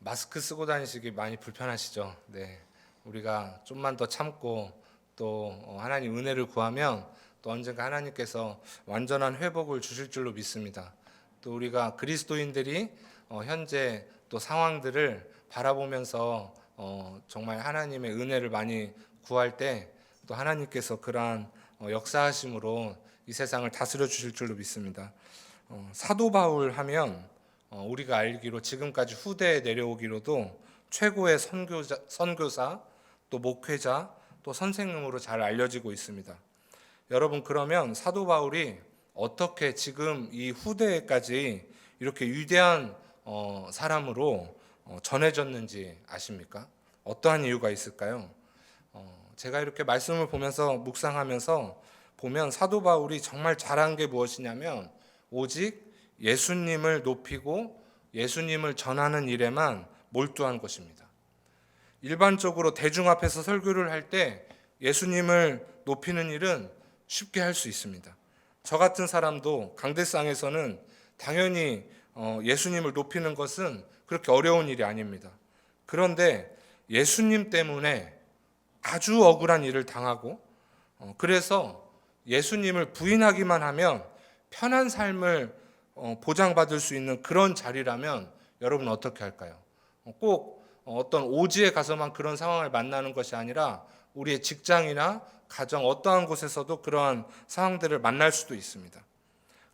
마스크 쓰고 다니시기 많이 불편하시죠? 네. 우리가 좀만 더 참고 또 하나님 은혜를 구하면 또 언젠가 하나님께서 완전한 회복을 주실 줄로 믿습니다. 또 우리가 그리스도인들이 현재 또 상황들을 바라보면서 정말 하나님의 은혜를 많이 구할 때 또 하나님께서 그러한 역사하심으로 이 세상을 다스려 주실 줄로 믿습니다. 사도 바울 하면 우리가 알기로 지금까지 후대에 내려오기로도 최고의 선교사, 또 목회자, 또 선생님으로 잘 알려지고 있습니다. 여러분, 그러면 사도 바울이 어떻게 지금 이 후대에까지 이렇게 위대한 사람으로 전해졌는지 아십니까? 어떠한 이유가 있을까요? 제가 이렇게 말씀을 보면서 묵상하면서 보면 사도 바울이 정말 잘한 게 무엇이냐면 오직 예수님을 높이고 예수님을 전하는 일에만 몰두한 것입니다. 일반적으로 대중 앞에서 설교를 할 때 예수님을 높이는 일은 쉽게 할 수 있습니다. 저 같은 사람도 강대상에서는 당연히 예수님을 높이는 것은 그렇게 어려운 일이 아닙니다. 그런데 예수님 때문에 아주 억울한 일을 당하고 그래서 예수님을 부인하기만 하면 편한 삶을 보장받을 수 있는 그런 자리라면 여러분 어떻게 할까요? 꼭 어떤 오지에 가서만 그런 상황을 만나는 것이 아니라 우리의 직장이나 가정 어떠한 곳에서도 그러한 상황들을 만날 수도 있습니다.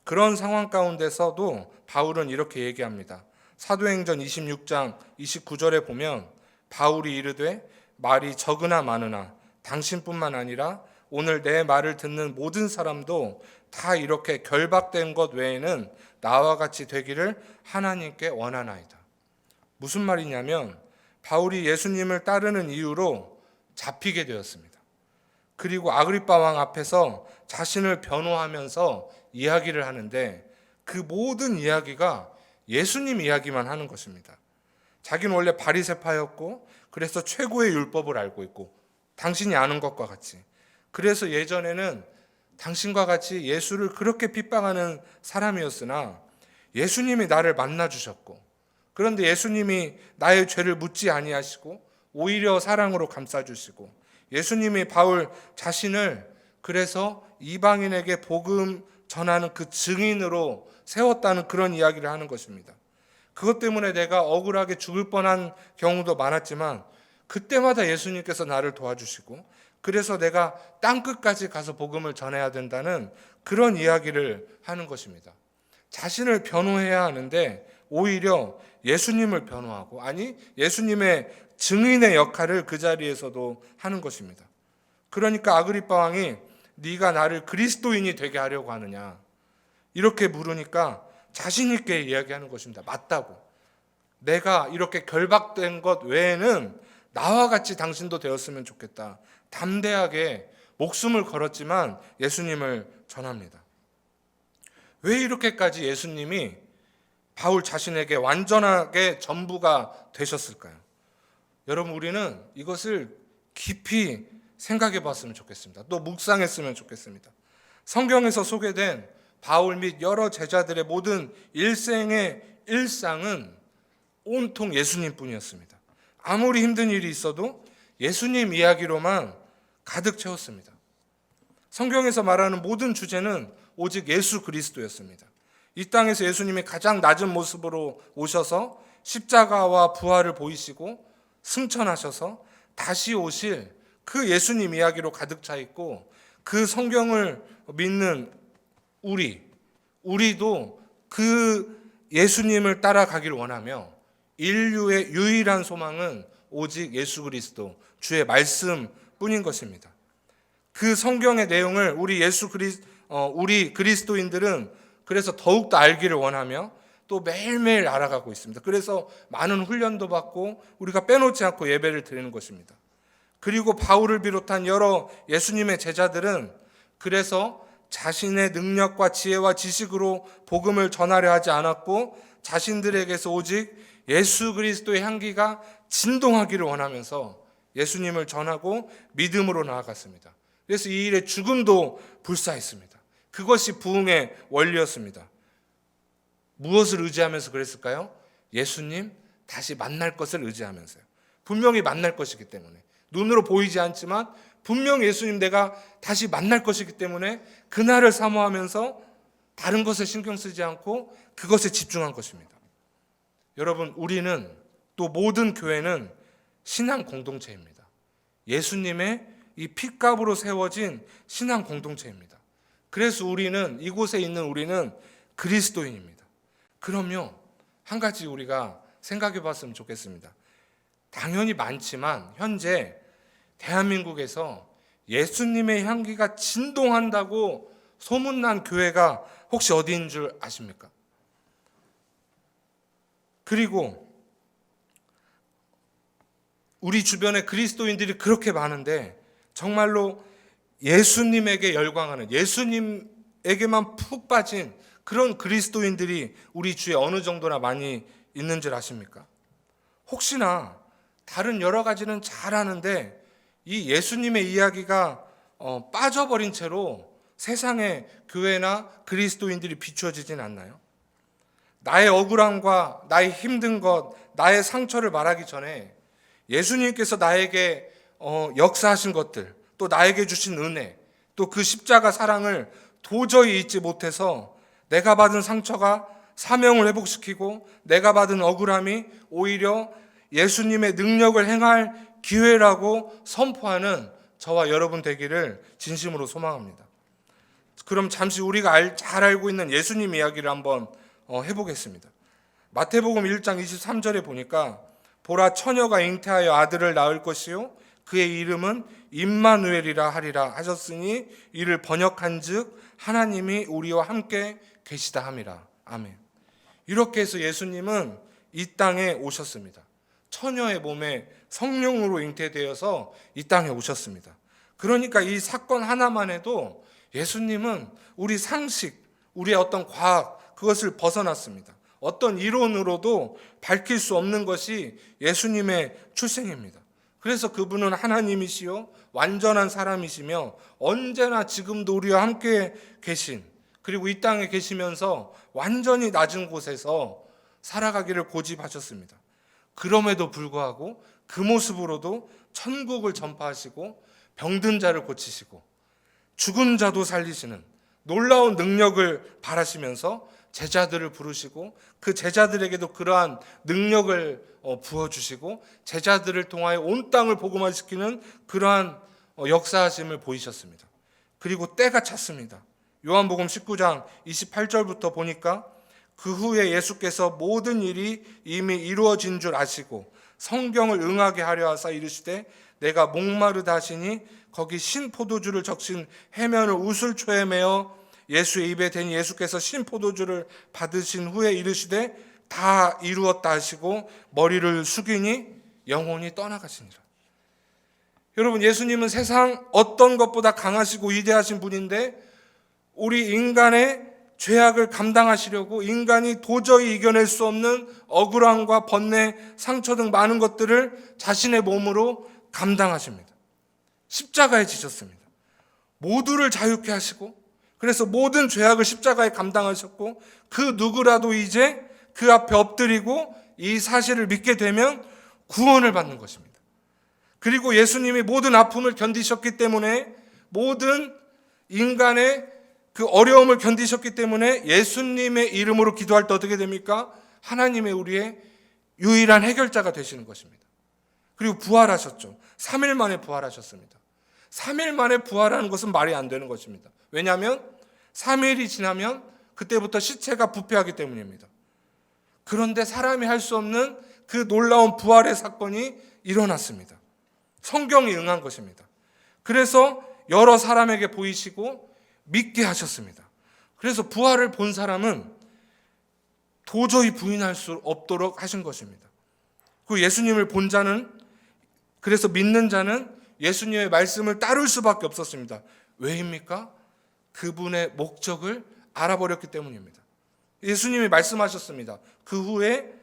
그런 상황 가운데서도 바울은 이렇게 얘기합니다. 사도행전 26장 29절에 보면 바울이 이르되 말이 적으나 많으나 당신뿐만 아니라 오늘 내 말을 듣는 모든 사람도 다 이렇게 결박된 것 외에는 나와 같이 되기를 하나님께 원하나이다. 무슨 말이냐면 바울이 예수님을 따르는 이유로 잡히게 되었습니다. 그리고 아그리빠 왕 앞에서 자신을 변호하면서 이야기를 하는데 그 모든 이야기가 예수님 이야기만 하는 것입니다. 자기는 원래 바리새파였고 그래서 최고의 율법을 알고 있고 당신이 아는 것과 같이 그래서 예전에는 당신과 같이 예수를 그렇게 핍박하는 사람이었으나 예수님이 나를 만나 주셨고 그런데 예수님이 나의 죄를 묻지 아니하시고 오히려 사랑으로 감싸 주시고 예수님이 바울 자신을 그래서 이방인에게 복음 전하는 그 증인으로 세웠다는 그런 이야기를 하는 것입니다. 그것 때문에 내가 억울하게 죽을 뻔한 경우도 많았지만 그때마다 예수님께서 나를 도와주시고 그래서 내가 땅끝까지 가서 복음을 전해야 된다는 그런 이야기를 하는 것입니다. 자신을 변호해야 하는데 오히려 예수님을 변호하고 아니 예수님의 증인의 역할을 그 자리에서도 하는 것입니다. 그러니까 아그리빠 왕이 네가 나를 그리스도인이 되게 하려고 하느냐 이렇게 물으니까 자신 있게 이야기하는 것입니다. 맞다고. 내가 이렇게 결박된 것 외에는 나와 같이 당신도 되었으면 좋겠다. 담대하게 목숨을 걸었지만 예수님을 전합니다. 왜 이렇게까지 예수님이 바울 자신에게 완전하게 전부가 되셨을까요? 여러분 우리는 이것을 깊이 생각해 봤으면 좋겠습니다. 또 묵상했으면 좋겠습니다. 성경에서 소개된 바울 및 여러 제자들의 모든 일생의 일상은 온통 예수님뿐이었습니다. 아무리 힘든 일이 있어도 예수님 이야기로만 가득 채웠습니다. 성경에서 말하는 모든 주제는 오직 예수 그리스도였습니다. 이 땅에서 예수님이 가장 낮은 모습으로 오셔서 십자가와 부활을 보이시고 승천하셔서 다시 오실 그 예수님 이야기로 가득 차 있고 그 성경을 믿는 우리도 그 예수님을 따라가길 원하며 인류의 유일한 소망은 오직 예수 그리스도 주의 말씀뿐인 것입니다. 그 성경의 내용을 우리 그리스도인들은 그래서 더욱더 알기를 원하며 또 매일매일 알아가고 있습니다. 그래서 많은 훈련도 받고 우리가 빼놓지 않고 예배를 드리는 것입니다. 그리고 바울을 비롯한 여러 예수님의 제자들은 그래서 자신의 능력과 지혜와 지식으로 복음을 전하려 하지 않았고 자신들에게서 오직 예수 그리스도의 향기가 진동하기를 원하면서 예수님을 전하고 믿음으로 나아갔습니다. 그래서 이 일에 죽음도 불사했습니다. 그것이 부흥의 원리였습니다. 무엇을 의지하면서 그랬을까요? 예수님, 다시 만날 것을 의지하면서요. 분명히 만날 것이기 때문에, 눈으로 보이지 않지만 분명 예수님 내가 다시 만날 것이기 때문에 그날을 사모하면서 다른 것에 신경 쓰지 않고 그것에 집중한 것입니다. 여러분, 우리는 또 모든 교회는 신앙 공동체입니다. 예수님의 이 핏값으로 세워진 신앙 공동체입니다. 그래서 우리는, 이곳에 있는 우리는 그리스도인입니다. 그러면 한 가지 우리가 생각해 봤으면 좋겠습니다. 당연히 많지만 현재 대한민국에서 예수님의 향기가 진동한다고 소문난 교회가 혹시 어디인 줄 아십니까? 그리고 우리 주변에 그리스도인들이 그렇게 많은데 정말로 예수님에게 열광하는, 예수님에게만 푹 빠진 그런 그리스도인들이 우리 주에 어느 정도나 많이 있는 줄 아십니까? 혹시나 다른 여러 가지는 잘하는데 이 예수님의 이야기가 빠져버린 채로 세상의 교회나 그리스도인들이 비추어지진 않나요? 나의 억울함과 나의 힘든 것, 나의 상처를 말하기 전에 예수님께서 나에게 역사하신 것들, 또 나에게 주신 은혜, 또 그 십자가 사랑을 도저히 잊지 못해서 내가 받은 상처가 사명을 회복시키고 내가 받은 억울함이 오히려 예수님의 능력을 행할 기회라고 선포하는 저와 여러분 되기를 진심으로 소망합니다. 그럼 잠시 우리가 잘 알고 있는 예수님 이야기를 한번 해보겠습니다. 마태복음 1장 23절에 보니까 보라, 처녀가 잉태하여 아들을 낳을 것이요 그의 이름은 임마누엘이라 하리라 하셨으니 이를 번역한즉 하나님이 우리와 함께 계시다 함이라. 아멘. 이렇게 해서 예수님은 이 땅에 오셨습니다. 처녀의 몸에 성령으로 잉태되어서 이 땅에 오셨습니다. 그러니까 이 사건 하나만 해도 예수님은 우리 상식, 우리의 어떤 과학, 그것을 벗어났습니다. 어떤 이론으로도 밝힐 수 없는 것이 예수님의 출생입니다. 그래서 그분은 하나님이시요 완전한 사람이시며 언제나 지금도 우리와 함께 계신, 그리고 이 땅에 계시면서 완전히 낮은 곳에서 살아가기를 고집하셨습니다. 그럼에도 불구하고 그 모습으로도 천국을 전파하시고 병든 자를 고치시고 죽은 자도 살리시는 놀라운 능력을 바라시면서 제자들을 부르시고 그 제자들에게도 그러한 능력을 부어주시고 제자들을 통하여 온 땅을 복음화시키는 그러한 역사하심을 보이셨습니다. 그리고 때가 찼습니다. 요한복음 19장 28절부터 보니까 그 후에 예수께서 모든 일이 이미 이루어진 줄 아시고 성경을 응하게 하려 하사 이르시되 내가 목마르다 하시니 거기 신포도주를 적신 해면을 우슬초에 메어 예수의 입에 대니 예수께서 신포도주를 받으신 후에 이르시되 다 이루었다 하시고 머리를 숙이니 영혼이 떠나가시니라. 여러분, 예수님은 세상 어떤 것보다 강하시고 위대하신 분인데 우리 인간의 죄악을 감당하시려고 인간이 도저히 이겨낼 수 없는 억울함과 번뇌, 상처 등 많은 것들을 자신의 몸으로 감당하십니다. 십자가에 지셨습니다. 모두를 자유케 하시고 그래서 모든 죄악을 십자가에 감당하셨고 그 누구라도 이제 그 앞에 엎드리고 이 사실을 믿게 되면 구원을 받는 것입니다. 그리고 예수님이 모든 아픔을 견디셨기 때문에 모든 인간의 그 어려움을 견디셨기 때문에 예수님의 이름으로 기도할 때 어떻게 됩니까? 하나님의 우리의 유일한 해결자가 되시는 것입니다. 그리고 부활하셨죠. 3일 만에 부활하셨습니다. 3일 만에 부활하는 것은 말이 안 되는 것입니다. 왜냐하면 3일이 지나면 그때부터 시체가 부패하기 때문입니다. 그런데 사람이 할 수 없는 그 놀라운 부활의 사건이 일어났습니다. 성경이 응한 것입니다. 그래서 여러 사람에게 보이시고 믿게 하셨습니다. 그래서 부활을 본 사람은 도저히 부인할 수 없도록 하신 것입니다. 그 예수님을 본 자는, 그래서 믿는 자는 예수님의 말씀을 따를 수밖에 없었습니다. 왜입니까? 그분의 목적을 알아버렸기 때문입니다. 예수님이 말씀하셨습니다. 그 후에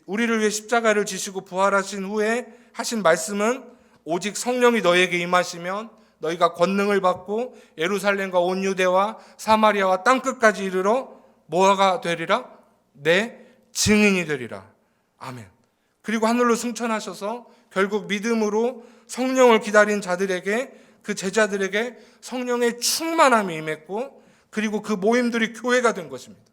우리를 위해 십자가를 지시고 부활하신 후에 하신 말씀은 오직 성령이 너희에게 임하시면 너희가 권능을 받고 예루살렘과 온 유대와 사마리아와 땅끝까지 이르러 뭐가 되리라? 내 증인이 되리라. 아멘. 그리고 하늘로 승천하셔서 결국 믿음으로 성령을 기다린 자들에게, 그 제자들에게 성령의 충만함이 임했고, 그리고 그 모임들이 교회가 된 것입니다.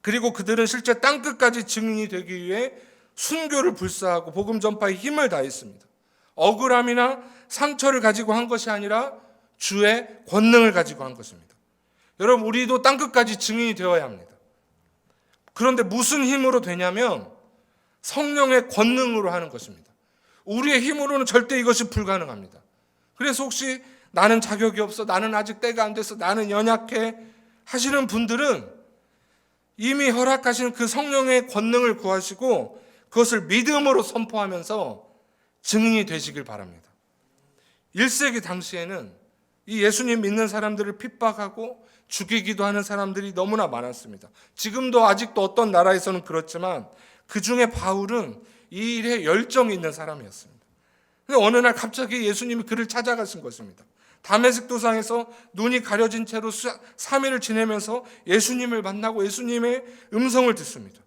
그리고 그들은 실제 땅끝까지 증인이 되기 위해 순교를 불사하고 복음 전파에 힘을 다했습니다. 억울함이나 상처를 가지고 한 것이 아니라 주의 권능을 가지고 한 것입니다. 여러분, 우리도 땅끝까지 증인이 되어야 합니다. 그런데 무슨 힘으로 되냐면 성령의 권능으로 하는 것입니다. 우리의 힘으로는 절대 이것이 불가능합니다. 그래서 혹시 나는 자격이 없어, 나는 아직 때가 안 됐어, 나는 연약해 하시는 분들은 이미 허락하신 그 성령의 권능을 구하시고 그것을 믿음으로 선포하면서 증인이 되시길 바랍니다. 1세기 당시에는 이 예수님 믿는 사람들을 핍박하고 죽이기도 하는 사람들이 너무나 많았습니다. 지금도 아직도 어떤 나라에서는 그렇지만 그 중에 바울은 이 일에 열정이 있는 사람이었습니다. 근데 어느 날 갑자기 예수님이 그를 찾아가신 것입니다. 다메섹 도상에서 눈이 가려진 채로 3일을 지내면서 예수님을 만나고 예수님의 음성을 듣습니다.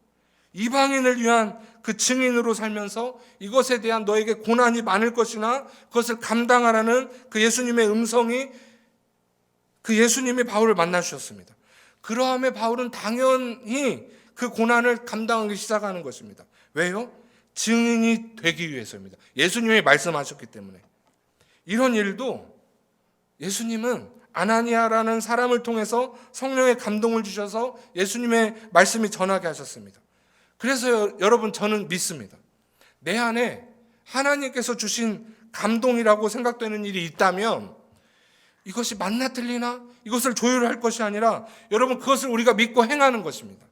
이방인을 위한 그 증인으로 살면서 이것에 대한 너에게 고난이 많을 것이나 그것을 감당하라는 그 예수님의 음성이, 그 예수님이 바울을 만나주셨습니다. 그러함에 바울은 당연히 그 고난을 감당하기 시작하는 것입니다. 왜요? 증인이 되기 위해서입니다. 예수님이 말씀하셨기 때문에. 이런 일도 예수님은 아나니아라는 사람을 통해서 성령의 감동을 주셔서 예수님의 말씀이 전하게 하셨습니다. 그래서 여러분, 저는 믿습니다. 내 안에 하나님께서 주신 감동이라고 생각되는 일이 있다면 이것이 맞나 틀리나 이것을 조율할 것이 아니라 여러분, 그것을 우리가 믿고 행하는 것입니다.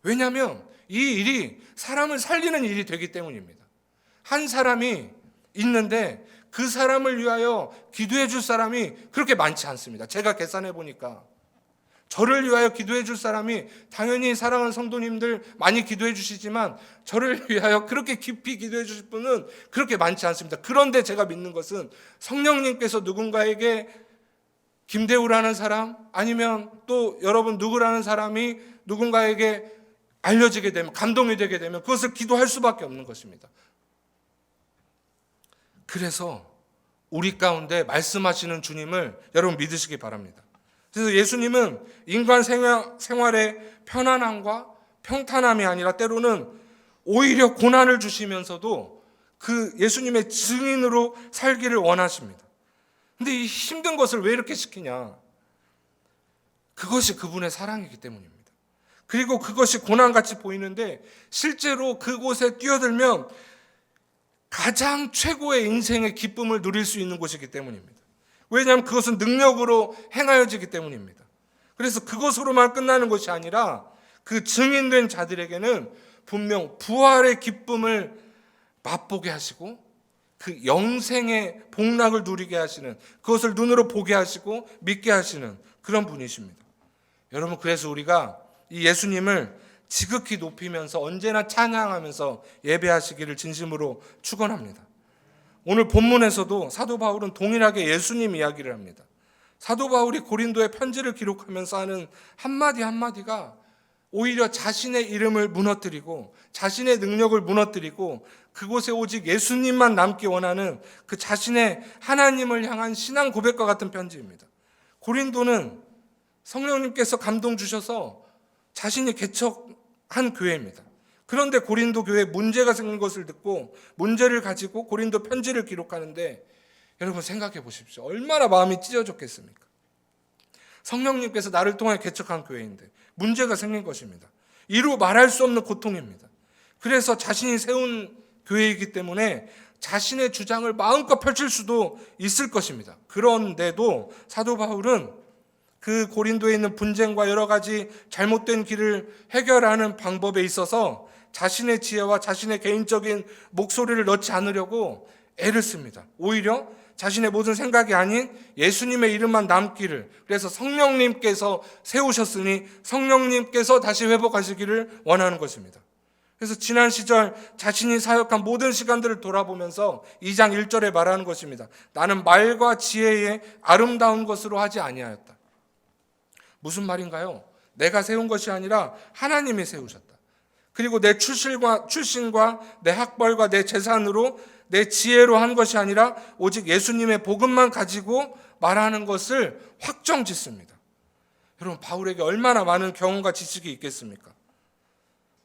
왜냐하면 이 일이 사람을 살리는 일이 되기 때문입니다. 한 사람이 있는데 그 사람을 위하여 기도해 줄 사람이 그렇게 많지 않습니다. 제가 계산해 보니까 저를 위하여 기도해 줄 사람이, 당연히 사랑하는 성도님들 많이 기도해 주시지만 저를 위하여 그렇게 깊이 기도해 주실 분은 그렇게 많지 않습니다. 그런데 제가 믿는 것은 성령님께서 누군가에게 김대우라는 사람, 아니면 또 여러분 누구라는 사람이 누군가에게 알려지게 되면, 감동이 되게 되면 그것을 기도할 수밖에 없는 것입니다. 그래서 우리 가운데 말씀하시는 주님을 여러분 믿으시기 바랍니다. 그래서 예수님은 인간 생활의 편안함과 평탄함이 아니라 때로는 오히려 고난을 주시면서도 그 예수님의 증인으로 살기를 원하십니다. 근데 이 힘든 것을 왜 이렇게 시키냐? 그것이 그분의 사랑이기 때문입니다. 그리고 그것이 고난같이 보이는데 실제로 그곳에 뛰어들면 가장 최고의 인생의 기쁨을 누릴 수 있는 곳이기 때문입니다. 왜냐하면 그것은 능력으로 행하여지기 때문입니다. 그래서 그것으로만 끝나는 것이 아니라 그 증인된 자들에게는 분명 부활의 기쁨을 맛보게 하시고 그 영생의 복락을 누리게 하시는, 그것을 눈으로 보게 하시고 믿게 하시는 그런 분이십니다. 여러분, 그래서 우리가 이 예수님을 지극히 높이면서 언제나 찬양하면서 예배하시기를 진심으로 축원합니다. 오늘 본문에서도 사도 바울은 동일하게 예수님 이야기를 합니다. 사도 바울이 고린도에 편지를 기록하면서 하는 한마디 한마디가 오히려 자신의 이름을 무너뜨리고 자신의 능력을 무너뜨리고 그곳에 오직 예수님만 남기 원하는 그 자신의 하나님을 향한 신앙 고백과 같은 편지입니다. 고린도는 성령님께서 감동 주셔서 자신이 개척한 교회입니다. 그런데 고린도 교회에 문제가 생긴 것을 듣고 문제를 가지고 고린도 편지를 기록하는데 여러분 생각해 보십시오. 얼마나 마음이 찢어졌겠습니까? 성령님께서 나를 통해 개척한 교회인데 문제가 생긴 것입니다. 이루 말할 수 없는 고통입니다. 그래서 자신이 세운 교회이기 때문에 자신의 주장을 마음껏 펼칠 수도 있을 것입니다. 그런데도 사도 바울은 그 고린도에 있는 분쟁과 여러 가지 잘못된 길을 해결하는 방법에 있어서 자신의 지혜와 자신의 개인적인 목소리를 넣지 않으려고 애를 씁니다. 오히려 자신의 모든 생각이 아닌 예수님의 이름만 남기를, 그래서 성령님께서 세우셨으니 성령님께서 다시 회복하시기를 원하는 것입니다. 그래서 지난 시절 자신이 사역한 모든 시간들을 돌아보면서 2장 1절에 말하는 것입니다. 나는 말과 지혜의 아름다운 것으로 하지 아니하였다. 무슨 말인가요? 내가 세운 것이 아니라 하나님이 세우셨다. 그리고 내 출신과 내 학벌과 내 재산으로 내 지혜로 한 것이 아니라 오직 예수님의 복음만 가지고 말하는 것을 확정짓습니다. 여러분, 바울에게 얼마나 많은 경험과 지식이 있겠습니까?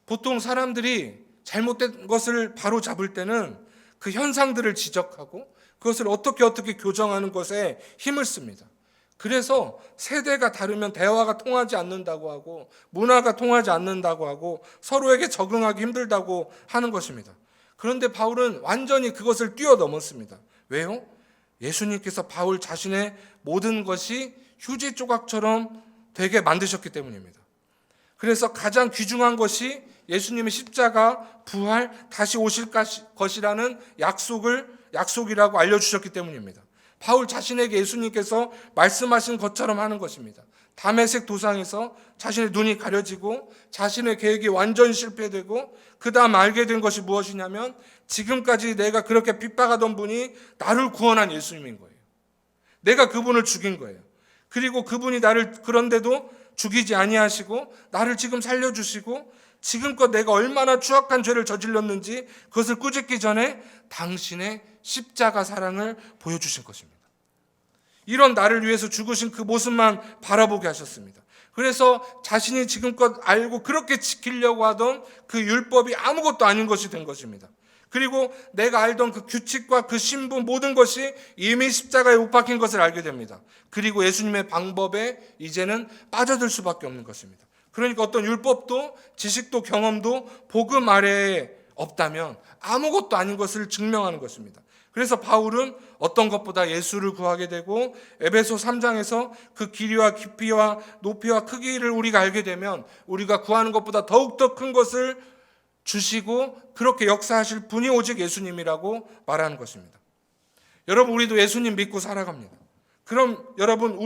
보통 사람들이 잘못된 것을 바로 잡을 때는 그 현상들을 지적하고 그것을 어떻게 교정하는 것에 힘을 씁니다. 그래서 세대가 다르면 대화가 통하지 않는다고 하고 문화가 통하지 않는다고 하고 서로에게 적응하기 힘들다고 하는 것입니다. 그런데 바울은 완전히 그것을 뛰어넘었습니다. 왜요? 예수님께서 바울 자신의 모든 것이 휴지 조각처럼 되게 만드셨기 때문입니다. 그래서 가장 귀중한 것이 예수님의 십자가, 부활, 다시 오실 것이라는 약속이라고 알려주셨기 때문입니다. 바울 자신에게 예수님께서 말씀하신 것처럼 하는 것입니다. 다메섹 도상에서 자신의 눈이 가려지고 자신의 계획이 완전히 실패되고 그 다음 알게 된 것이 무엇이냐면 지금까지 내가 그렇게 핍박하던 분이 나를 구원한 예수님인 거예요. 내가 그분을 죽인 거예요. 그리고 그분이 나를 그런데도 죽이지 아니하시고 나를 지금 살려주시고 지금껏 내가 얼마나 추악한 죄를 저질렀는지 그것을 꾸짖기 전에 당신의 십자가 사랑을 보여주신 것입니다. 이런 나를 위해서 죽으신 그 모습만 바라보게 하셨습니다. 그래서 자신이 지금껏 알고 그렇게 지키려고 하던 그 율법이 아무것도 아닌 것이 된 것입니다. 그리고 내가 알던 그 규칙과 그 신분 모든 것이 이미 십자가에 못 박힌 것을 알게 됩니다. 그리고 예수님의 방법에 이제는 빠져들 수밖에 없는 것입니다. 그러니까 어떤 율법도 지식도 경험도 복음 아래에 없다면 아무것도 아닌 것을 증명하는 것입니다. 그래서 바울은 어떤 것보다 예수를 구하게 되고 에베소 3장에서 그 길이와 깊이와 높이와 크기를 우리가 알게 되면 우리가 구하는 것보다 더욱더 큰 것을 주시고 그렇게 역사하실 분이 오직 예수님이라고 말하는 것입니다. 여러분, 우리도 예수님 믿고 살아갑니다. 그럼 여러분,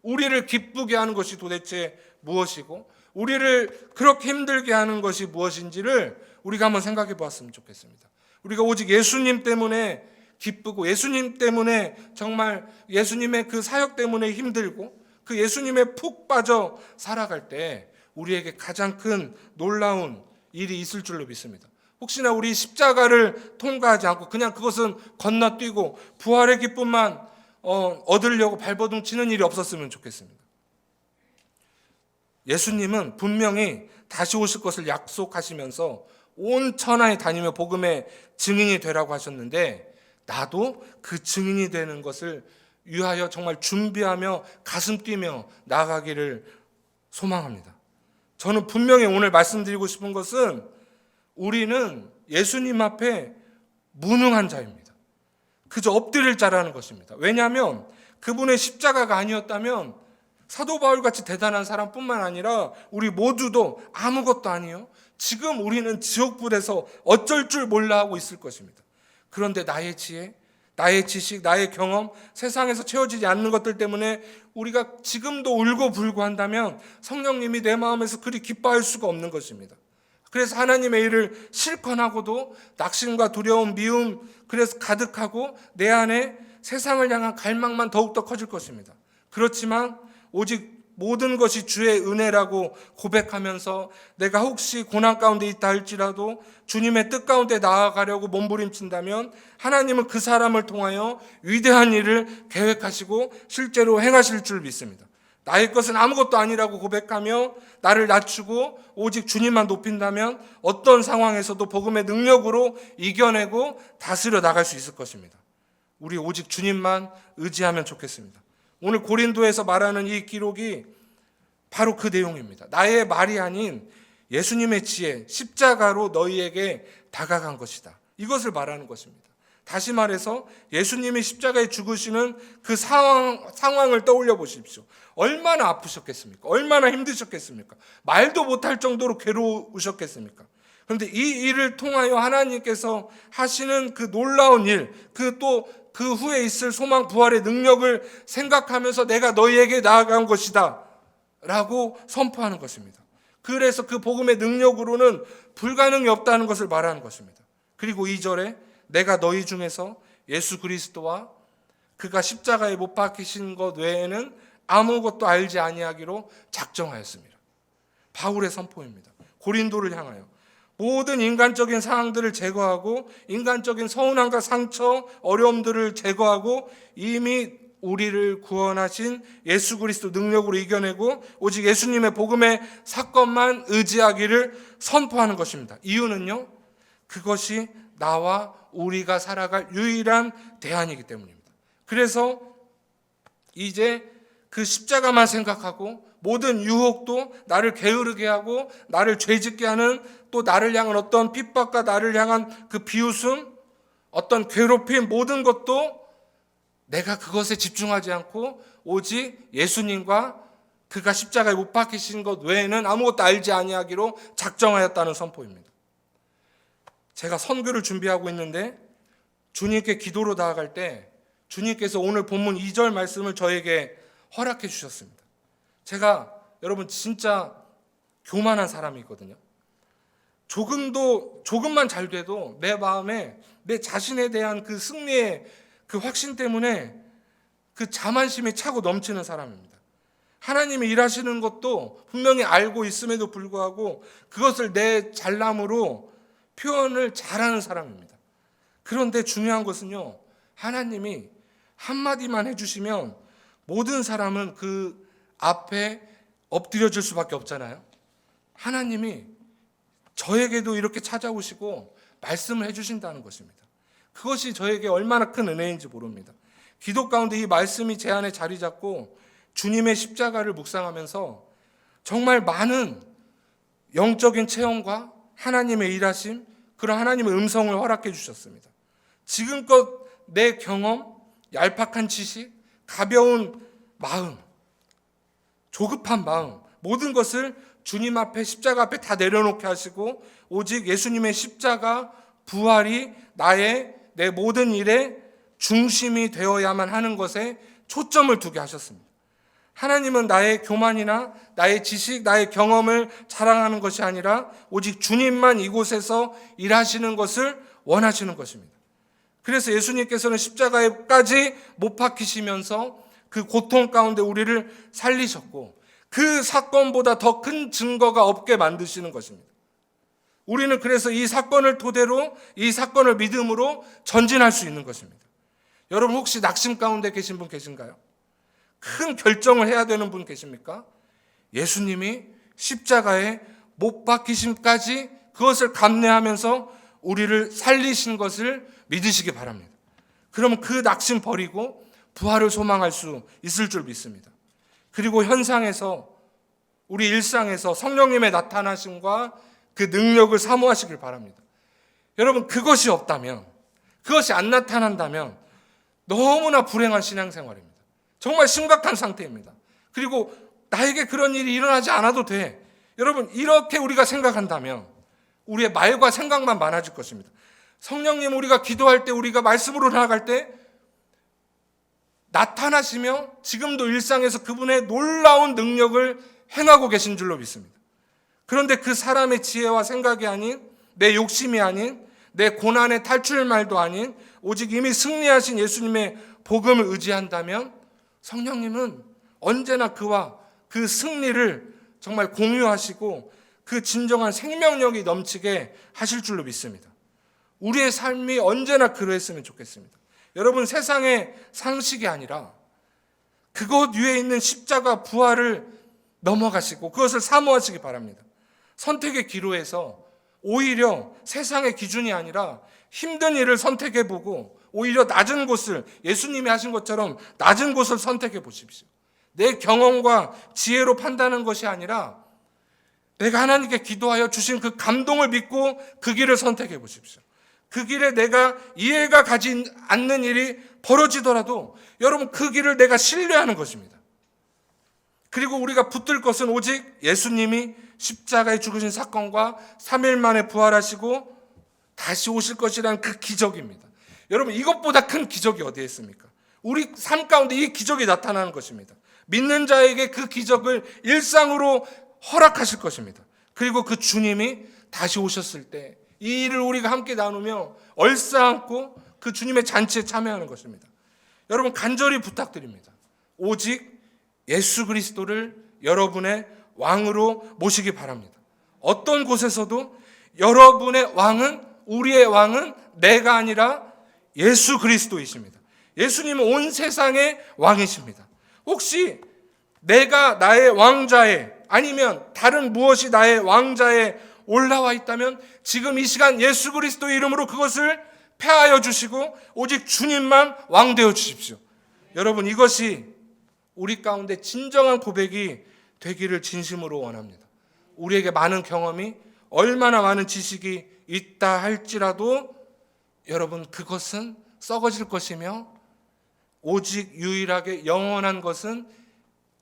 우리를 기쁘게 하는 것이 도대체 무엇이고 우리를 그렇게 힘들게 하는 것이 무엇인지를 우리가 한번 생각해 보았으면 좋겠습니다. 우리가 오직 예수님 때문에 기쁘고 예수님 때문에 정말 예수님의 그 사역 때문에 힘들고 그 예수님에 푹 빠져 살아갈 때 우리에게 가장 큰 놀라운 일이 있을 줄로 믿습니다. 혹시나 우리 십자가를 통과하지 않고 그냥 그것은 건너뛰고 부활의 기쁨만 얻으려고 발버둥 치는 일이 없었으면 좋겠습니다. 예수님은 분명히 다시 오실 것을 약속하시면서 온 천하에 다니며 복음의 증인이 되라고 하셨는데 나도 그 증인이 되는 것을 위하여 정말 준비하며 가슴 뛰며 나아가기를 소망합니다. 저는 분명히 오늘 말씀드리고 싶은 것은 우리는 예수님 앞에 무능한 자입니다. 그저 엎드릴 자라는 것입니다. 왜냐하면 그분의 십자가가 아니었다면 사도 바울같이 대단한 사람뿐만 아니라 우리 모두도 아무것도 아니요, 지금 우리는 지옥불에서 어쩔 줄 몰라 하고 있을 것입니다. 그런데 나의 지혜, 나의 지식, 나의 경험, 세상에서 채워지지 않는 것들 때문에 우리가 지금도 울고 불고 한다면 성령님이 내 마음에서 그리 기뻐할 수가 없는 것입니다. 그래서 하나님의 일을 실컷 하고도 낙심과 두려움, 미움 그래서 가득하고 내 안에 세상을 향한 갈망만 더욱더 커질 것입니다. 그렇지만 오직 모든 것이 주의 은혜라고 고백하면서 내가 혹시 고난 가운데 있다 할지라도 주님의 뜻 가운데 나아가려고 몸부림친다면 하나님은 그 사람을 통하여 위대한 일을 계획하시고 실제로 행하실 줄 믿습니다. 나의 것은 아무것도 아니라고 고백하며 나를 낮추고 오직 주님만 높인다면 어떤 상황에서도 복음의 능력으로 이겨내고 다스려 나갈 수 있을 것입니다. 우리 오직 주님만 의지하면 좋겠습니다. 오늘 고린도에서 말하는 이 기록이 바로 그 내용입니다. 나의 말이 아닌 예수님의 지혜, 십자가로 너희에게 다가간 것이다. 이것을 말하는 것입니다. 다시 말해서 예수님이 십자가에 죽으시는 그 상황을 떠올려 보십시오. 얼마나 아프셨겠습니까? 얼마나 힘드셨겠습니까? 말도 못할 정도로 괴로우셨겠습니까? 그런데 이 일을 통하여 하나님께서 하시는 그 놀라운 일, 그 후에 있을 소망 부활의 능력을 생각하면서 내가 너희에게 나아간 것이다 라고 선포하는 것입니다. 그래서 그 복음의 능력으로는 불가능이 없다는 것을 말하는 것입니다. 그리고 2절에 내가 너희 중에서 예수 그리스도와 그가 십자가에 못 박히신 것 외에는 아무것도 알지 아니하기로 작정하였습니다. 바울의 선포입니다. 고린도를 향하여 모든 인간적인 상황들을 제거하고 인간적인 서운함과 상처, 어려움들을 제거하고 이미 우리를 구원하신 예수 그리스도 능력으로 이겨내고 오직 예수님의 복음의 사건만 의지하기를 선포하는 것입니다. 이유는요, 그것이 나와 우리가 살아갈 유일한 대안이기 때문입니다. 그래서 이제 그 십자가만 생각하고 모든 유혹도 나를 게으르게 하고 나를 죄짓게 하는, 또 나를 향한 어떤 핍박과 나를 향한 그 비웃음, 어떤 괴롭힘, 모든 것도 내가 그것에 집중하지 않고 오직 예수님과 그가 십자가에 못 박히신 것 외에는 아무것도 알지 아니하기로 작정하였다는 선포입니다. 제가 선교를 준비하고 있는데 주님께 기도로 나아갈 때 주님께서 오늘 본문 2절 말씀을 저에게 허락해 주셨습니다. 제가 여러분 진짜 교만한 사람이거든요. 조금만 잘 돼도 내 마음에 내 자신에 대한 그 승리의 그 확신 때문에 그 자만심이 차고 넘치는 사람입니다. 하나님이 일하시는 것도 분명히 알고 있음에도 불구하고 그것을 내 잘남으로 표현을 잘하는 사람입니다. 그런데 중요한 것은요, 하나님이 한마디만 해주시면 모든 사람은 그 앞에 엎드려질 수밖에 없잖아요. 하나님이 저에게도 이렇게 찾아오시고 말씀을 해주신다는 것입니다. 그것이 저에게 얼마나 큰 은혜인지 모릅니다. 기도 가운데 이 말씀이 제 안에 자리 잡고 주님의 십자가를 묵상하면서 정말 많은 영적인 체험과 하나님의 일하심, 그런 하나님의 음성을 허락해 주셨습니다. 지금껏 내 경험, 얄팍한 지식, 가벼운 마음, 조급한 마음, 모든 것을 주님 앞에, 십자가 앞에 다 내려놓게 하시고 오직 예수님의 십자가 부활이 내 모든 일의 중심이 되어야만 하는 것에 초점을 두게 하셨습니다. 하나님은 나의 교만이나 나의 지식, 나의 경험을 자랑하는 것이 아니라 오직 주님만 이곳에서 일하시는 것을 원하시는 것입니다. 그래서 예수님께서는 십자가에까지 못 박히시면서 그 고통 가운데 우리를 살리셨고 그 사건보다 더 큰 증거가 없게 만드시는 것입니다. 우리는 그래서 이 사건을 토대로, 이 사건을 믿음으로 전진할 수 있는 것입니다. 여러분 혹시 낙심 가운데 계신 분 계신가요? 큰 결정을 해야 되는 분 계십니까? 예수님이 십자가에 못 박히심까지 그것을 감내하면서 우리를 살리신 것을 믿으시기 바랍니다. 그러면 그 낙심 버리고 부활을 소망할 수 있을 줄 믿습니다. 그리고 현상에서, 우리 일상에서 성령님의 나타나심과 그 능력을 사모하시길 바랍니다. 여러분 그것이 없다면, 그것이 안 나타난다면 너무나 불행한 신앙생활입니다. 정말 심각한 상태입니다. 그리고 나에게 그런 일이 일어나지 않아도 돼. 여러분 이렇게 우리가 생각한다면 우리의 말과 생각만 많아질 것입니다. 성령님, 우리가 기도할 때, 우리가 말씀으로 나아갈 때 나타나시며 지금도 일상에서 그분의 놀라운 능력을 행하고 계신 줄로 믿습니다. 그런데 그 사람의 지혜와 생각이 아닌, 내 욕심이 아닌, 내 고난의 탈출말도 아닌 오직 이미 승리하신 예수님의 복음을 의지한다면 성령님은 언제나 그와 그 승리를 정말 공유하시고 그 진정한 생명력이 넘치게 하실 줄로 믿습니다. 우리의 삶이 언제나 그러했으면 좋겠습니다. 여러분 세상의 상식이 아니라 그것 위에 있는 십자가 부활을 넘어가시고 그것을 사모하시기 바랍니다. 선택의 기로에서 오히려 세상의 기준이 아니라 힘든 일을 선택해보고 오히려 낮은 곳을, 예수님이 하신 것처럼 낮은 곳을 선택해 보십시오. 내 경험과 지혜로 판단하는 것이 아니라 내가 하나님께 기도하여 주신 그 감동을 믿고 그 길을 선택해 보십시오. 그 길에 내가 이해가 가지 않는 일이 벌어지더라도 여러분 그 길을 내가 신뢰하는 것입니다. 그리고 우리가 붙들 것은 오직 예수님이 십자가에 죽으신 사건과 3일 만에 부활하시고 다시 오실 것이라는 그 기적입니다. 여러분 이것보다 큰 기적이 어디에 있습니까? 우리 삶 가운데 이 기적이 나타나는 것입니다. 믿는 자에게 그 기적을 일상으로 허락하실 것입니다. 그리고 그 주님이 다시 오셨을 때 이 일을 우리가 함께 나누며 얼싸안고 그 주님의 잔치에 참여하는 것입니다. 여러분 간절히 부탁드립니다. 오직 예수 그리스도를 여러분의 왕으로 모시기 바랍니다. 어떤 곳에서도 여러분의 왕은, 우리의 왕은 내가 아니라 예수 그리스도이십니다. 예수님은 온 세상의 왕이십니다. 혹시 내가 나의 왕좌에, 아니면 다른 무엇이 나의 왕좌에 올라와 있다면 지금 이 시간 예수 그리스도의 이름으로 그것을 폐하여 주시고 오직 주님만 왕 되어 주십시오. 여러분, 이것이 우리 가운데 진정한 고백이 되기를 진심으로 원합니다. 우리에게 많은 경험이, 얼마나 많은 지식이 있다 할지라도 여러분, 그것은 썩어질 것이며 오직 유일하게 영원한 것은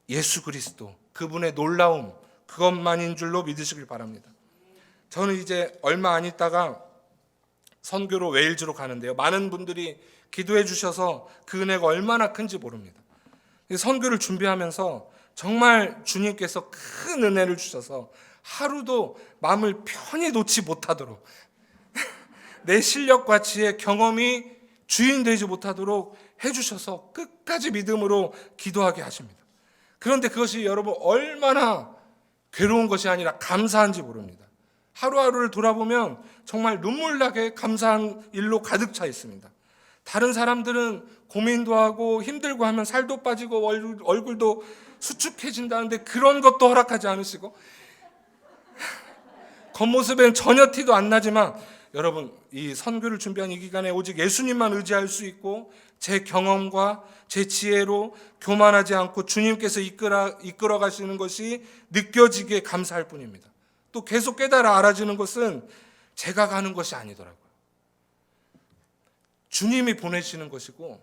예수 그리스도, 그분의 놀라움, 그것만인 줄로 믿으시길 바랍니다. 저는 이제 얼마 안 있다가 선교로 웨일즈로 가는데요. 많은 분들이 기도해 주셔서 그 은혜가 얼마나 큰지 모릅니다. 선교를 준비하면서 정말 주님께서 큰 은혜를 주셔서 하루도 마음을 편히 놓지 못하도록 내 실력과 지혜, 경험이 주인 되지 못하도록 해주셔서 끝까지 믿음으로 기도하게 하십니다. 그런데 그것이 여러분 얼마나 괴로운 것이 아니라 감사한지 모릅니다. 하루하루를 돌아보면 정말 눈물나게 감사한 일로 가득 차 있습니다. 다른 사람들은 고민도 하고 힘들고 하면 살도 빠지고 얼굴도 수축해진다는데 그런 것도 허락하지 않으시고 겉모습엔 전혀 티도 안 나지만 여러분, 이 선교를 준비한 이 기간에 오직 예수님만 의지할 수 있고 제 경험과 제 지혜로 교만하지 않고 주님께서 이끌어 가시는 것이 느껴지기에 감사할 뿐입니다. 또 계속 깨달아 알아지는 것은 제가 가는 것이 아니더라고요. 주님이 보내시는 것이고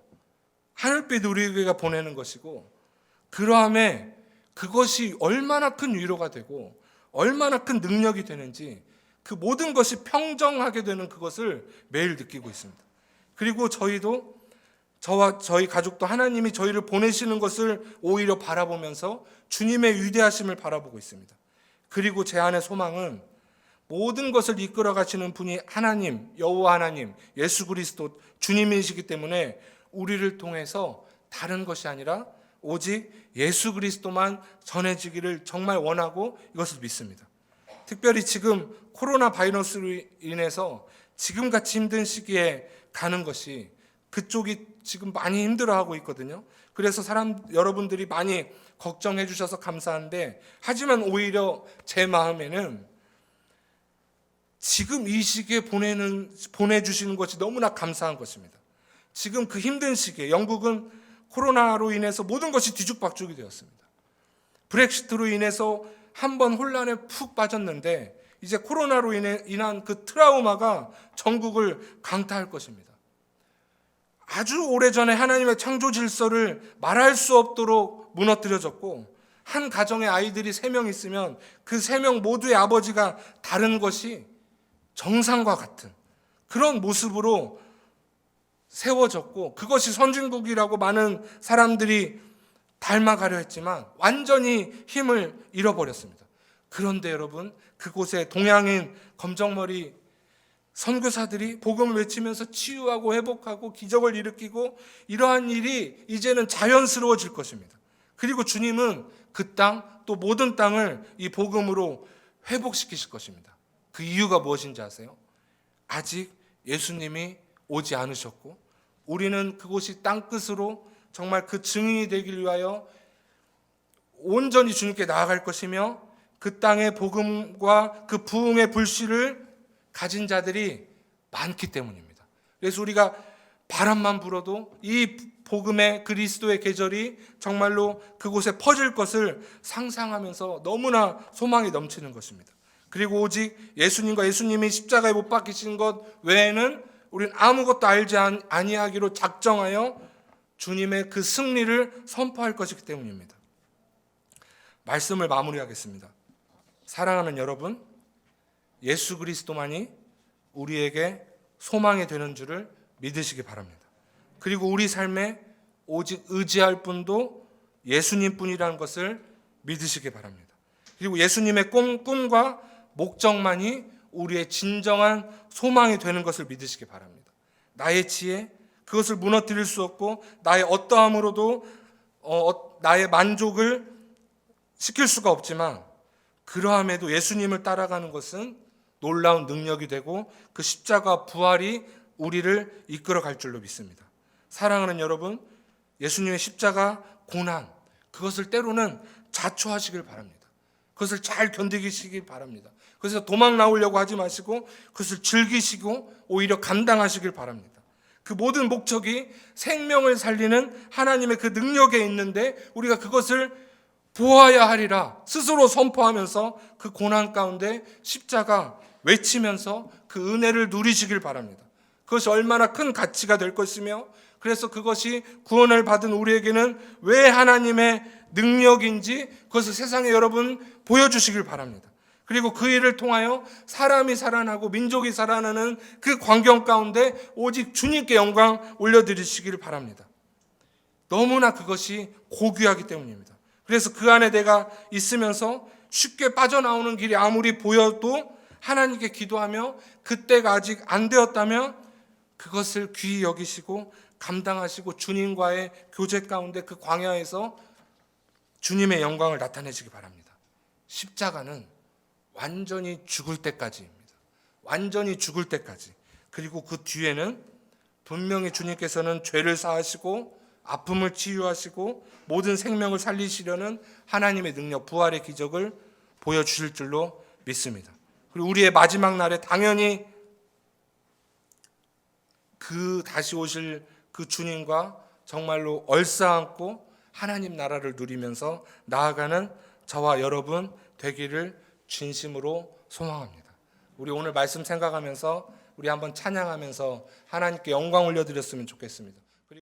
하늘빛 우리에게 보내는 것이고, 그러함에 그것이 얼마나 큰 위로가 되고 얼마나 큰 능력이 되는지, 그 모든 것이 평정하게 되는 그것을 매일 느끼고 있습니다. 그리고 저희도, 저와 저희 가족도 하나님이 저희를 보내시는 것을 오히려 바라보면서 주님의 위대하심을 바라보고 있습니다. 그리고 제 안의 소망은 모든 것을 이끌어 가시는 분이 하나님, 여호와 하나님, 예수 그리스도 주님이시기 때문에 우리를 통해서 다른 것이 아니라 오직 예수 그리스도만 전해지기를 정말 원하고 이것을 믿습니다. 특별히 지금 코로나 바이러스로 인해서 지금같이 힘든 시기에 가는 것이, 그쪽이 지금 많이 힘들어하고 있거든요. 그래서 여러분들이 많이 걱정해 주셔서 감사한데, 하지만 오히려 제 마음에는 지금 이 시기에 보내주시는 것이 너무나 감사한 것입니다. 지금 그 힘든 시기에 영국은 코로나로 인해서 모든 것이 뒤죽박죽이 되었습니다. 브렉시트로 인해서 한번 혼란에 푹 빠졌는데 이제 코로나로 인한 그 트라우마가 전국을 강타할 것입니다. 아주 오래전에 하나님의 창조 질서를 말할 수 없도록 무너뜨려졌고, 한 가정에 아이들이 3명 있으면 그 3명 모두의 아버지가 다른 것이 정상과 같은 그런 모습으로 세워졌고, 그것이 선진국이라고 많은 사람들이 닮아가려 했지만 완전히 힘을 잃어버렸습니다. 그런데 여러분, 그곳에 동양인 검정머리 선교사들이 복음을 외치면서 치유하고 회복하고 기적을 일으키고, 이러한 일이 이제는 자연스러워질 것입니다. 그리고 주님은 그 땅, 또 모든 땅을 이 복음으로 회복시키실 것입니다. 그 이유가 무엇인지 아세요? 아직 예수님이 오지 않으셨고 우리는 그곳이 땅끝으로 정말 그 증인이 되길 위하여 온전히 주님께 나아갈 것이며, 그 땅의 복음과 그 부흥의 불씨를 가진 자들이 많기 때문입니다. 그래서 우리가 바람만 불어도 이 복음의 그리스도의 계절이 정말로 그곳에 퍼질 것을 상상하면서 너무나 소망이 넘치는 것입니다. 그리고 오직 예수님과 예수님이 십자가에 못 박히신 것 외에는 우리는 아무것도 알지 아니하기로 작정하여 주님의 그 승리를 선포할 것이기 때문입니다. 말씀을 마무리하겠습니다. 사랑하는 여러분, 예수 그리스도만이 우리에게 소망이 되는 줄을 믿으시기 바랍니다. 그리고 우리 삶에 오직 의지할 분도 예수님뿐이라는 것을 믿으시기 바랍니다. 그리고 예수님의 꿈과 목적만이 우리의 진정한 소망이 되는 것을 믿으시기 바랍니다. 나의 지혜, 그것을 무너뜨릴 수 없고 나의 어떠함으로도 나의 만족을 시킬 수가 없지만, 그러함에도 예수님을 따라가는 것은 놀라운 능력이 되고 그 십자가 부활이 우리를 이끌어 갈 줄로 믿습니다. 사랑하는 여러분, 예수님의 십자가 고난, 그것을 때로는 자초하시길 바랍니다. 그것을 잘 견디시길 바랍니다. 그래서 도망 나오려고 하지 마시고 그것을 즐기시고 오히려 감당하시길 바랍니다. 그 모든 목적이 생명을 살리는 하나님의 그 능력에 있는데 우리가 그것을 보아야 하리라 스스로 선포하면서 그 고난 가운데 십자가 외치면서 그 은혜를 누리시길 바랍니다. 그것이 얼마나 큰 가치가 될 것이며, 그래서 그것이 구원을 받은 우리에게는 왜 하나님의 능력인지 그것을 세상에 여러분 보여주시길 바랍니다. 그리고 그 일을 통하여 사람이 살아나고 민족이 살아나는 그 광경 가운데 오직 주님께 영광 올려드리시길 바랍니다. 너무나 그것이 고귀하기 때문입니다. 그래서 그 안에 내가 있으면서 쉽게 빠져나오는 길이 아무리 보여도 하나님께 기도하며 그때가 아직 안 되었다면 그것을 귀히 여기시고 감당하시고 주님과의 교제 가운데 그 광야에서 주님의 영광을 나타내시기 바랍니다. 십자가는 완전히 죽을 때까지입니다. 완전히 죽을 때까지. 그리고 그 뒤에는 분명히 주님께서는 죄를 사하시고 아픔을 치유하시고 모든 생명을 살리시려는 하나님의 능력, 부활의 기적을 보여주실 줄로 믿습니다. 그리고 우리의 마지막 날에 당연히 그 다시 오실 그 주님과 정말로 얼싸안고 하나님 나라를 누리면서 나아가는 저와 여러분 되기를 진심으로 소망합니다. 우리 오늘 말씀 생각하면서 우리 한번 찬양하면서 하나님께 영광 올려드렸으면 좋겠습니다.